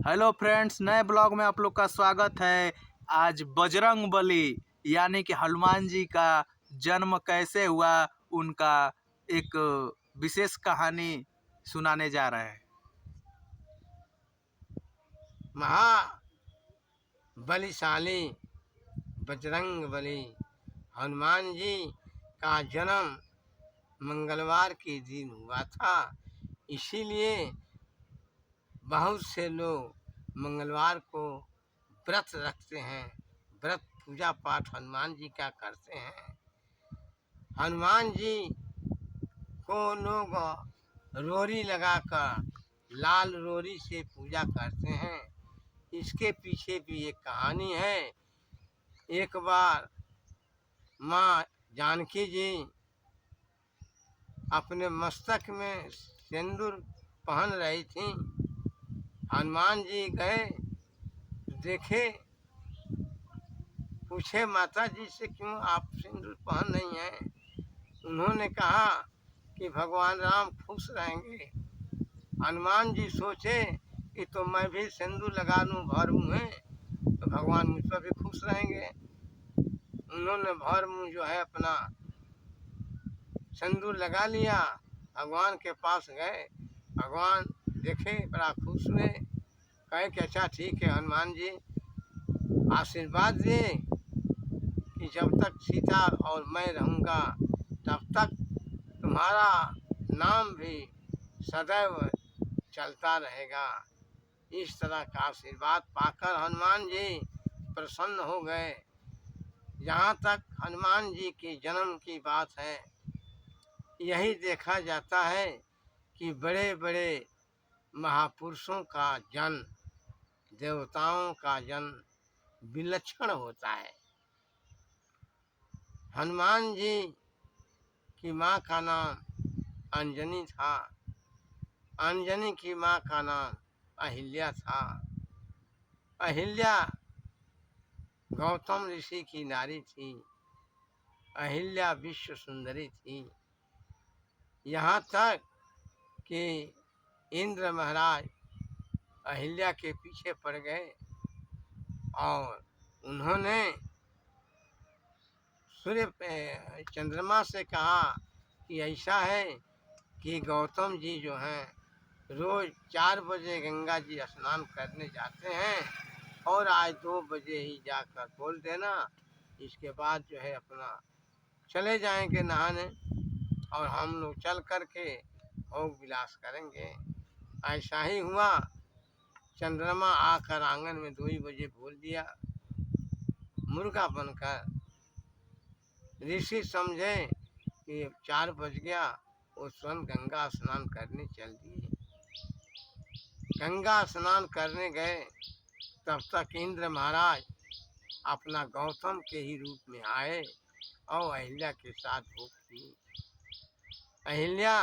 Hello friends, नए blog में आप लोग का स्वागत है। आज बजरंग बली यानी कि हनुमान जी का जन्म कैसे हुआ, उनका एक विशेष कहानी सुनाने जा रहे हैं। बलिशाली बजरंग बली हनुमान जी का जन्म मंगलवार के दिन हुआ था। इसीलिए बहुत से लोग मंगलवार को व्रत रखते हैं, व्रत पूजा पाठ हनुमान जी का करते हैं। हनुमान जी को लोग रोरी लगाकर लाल रोरी से पूजा करते हैं। इसके पीछे भी एक कहानी है। एक बार माँ जानकी जी अपने मस्तक में सिंदूर पहन रही थी। हनुमान जी गए, देखे, पूछे माता जी से क्यों आप सिंदूर पहन नहीं हैं। उन्होंने कहा कि भगवान राम खुश रहेंगे। हनुमान जी सोचे कि तो मैं भी सिंदूर लगा लूँ भर मुँह में, तो भगवान मुझ पर भी खुश रहेंगे। उन्होंने भर मुँह जो है अपना सिंदूर लगा लिया। भगवान के पास गए, भगवान देखे, बड़ा खुश हुए। कहे कि अच्छा ठीक है हनुमान जी, आशीर्वाद दे कि जब तक सीता और मैं रहूँगा तब तक तुम्हारा नाम भी सदैव चलता रहेगा। इस तरह का आशीर्वाद पाकर हनुमान जी प्रसन्न हो गए। जहाँ तक हनुमान जी के जन्म की बात है, यही देखा जाता है कि बड़े बड़े महापुरुषों का जन्म, देवताओं का जन्म विलक्षण होता है। हनुमान जी की माँ का नाम अंजनी था। अंजनी की माँ का नाम अहिल्या था। अहिल्या गौतम ऋषि की नारी थी। अहिल्या विश्व सुंदरी थी। यहाँ तक कि इंद्र महाराज अहिल्या के पीछे पड़ गए और उन्होंने सूर्य चंद्रमा से कहा कि ऐसा है कि गौतम जी जो हैं रोज 4 बजे गंगा जी स्नान करने जाते हैं और आज 2 बजे ही जाकर बोल देना। इसके बाद जो है अपना चले जाएंगे नहाने और हम लोग चल करके भोग विलास करेंगे। ऐसा ही हुआ। चंद्रमा आकर आंगन में 2 ही बजे बोल दिया। मुर्गा बनकर ऋषि समझे कि 4 बज गया, वो स्वयं गंगा स्नान करने चल दिए। गंगा स्नान करने गए, तब तक इंद्र महाराज अपना गौतम के ही रूप में आए और अहिल्या के साथ भोग की। अहिल्या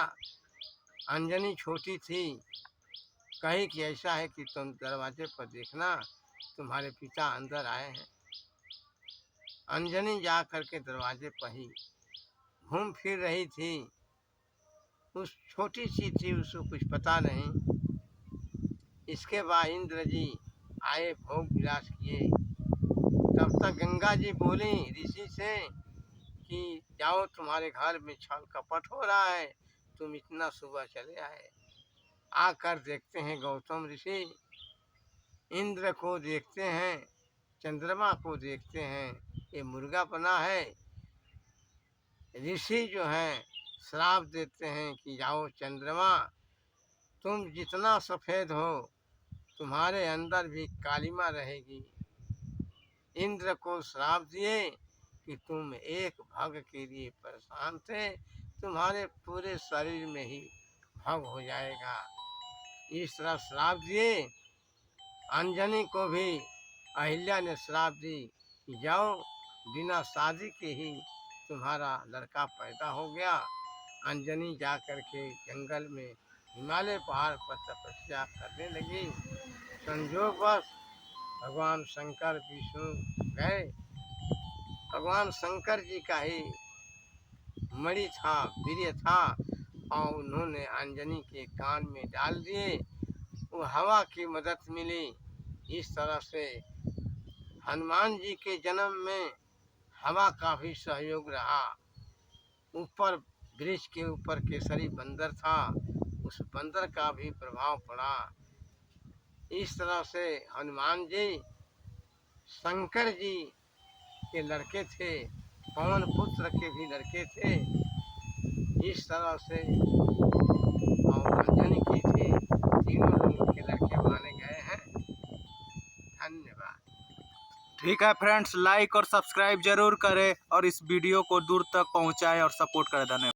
अंजनी छोटी थी, कही कि ऐसा है कि तुम दरवाजे पर देखना, तुम्हारे पिता अंदर आए हैं। अंजनी जा करके दरवाजे पर ही घूम फिर रही थी। उस छोटी सी थी, उसको कुछ पता नहीं। इसके बाद इंद्र जी आए, भोग विलास किए। तब तक गंगा जी बोली ऋषि से कि जाओ, तुम्हारे घर में छल कपट हो रहा है, तुम इतना सुबह चले आए। आकर देखते हैं गौतम ऋषि इंद्र को देखते हैं, चंद्रमा को देखते हैं, ये मुर्गा बना है। ऋषि जो हैं श्राप देते हैं कि जाओ चंद्रमा, तुम जितना सफ़ेद हो तुम्हारे अंदर भी कालिमा रहेगी। इंद्र को श्राप दिए कि तुम एक भग के लिए परेशान थे, तुम्हारे पूरे शरीर में ही भग हो जाएगा। इस तरह श्राप दिए। अंजनी को भी अहिल्या ने श्राप दी कि जाओ, बिना शादी के ही तुम्हारा लड़का पैदा हो गया। अंजनी जा कर के जंगल में हिमालय पहाड़ पर तपस्या करने लगी। संयोगवश भगवान शंकर विष्णु गए। भगवान शंकर जी का ही मणि था, वीर्य था, और उन्होंने अंजनी के कान में डाल दिए वो हवा की मदद मिली। इस तरह से हनुमान जी के जन्म में हवा का भी सहयोग रहा। ऊपर वृक्ष के ऊपर केसरी बंदर था, उस बंदर का भी प्रभाव पड़ा। इस तरह से हनुमान जी शंकर जी के लड़के थे, पवन पुत्र के भी लड़के थे। इस तरह से और अंजनी की थी, तीनों लोगों के लड़के माने गए हैं। धन्यवाद। ठीक है फ्रेंड्स, लाइक और सब्सक्राइब जरूर करें और इस वीडियो को दूर तक पहुंचाएं और सपोर्ट करें। धन्यवाद।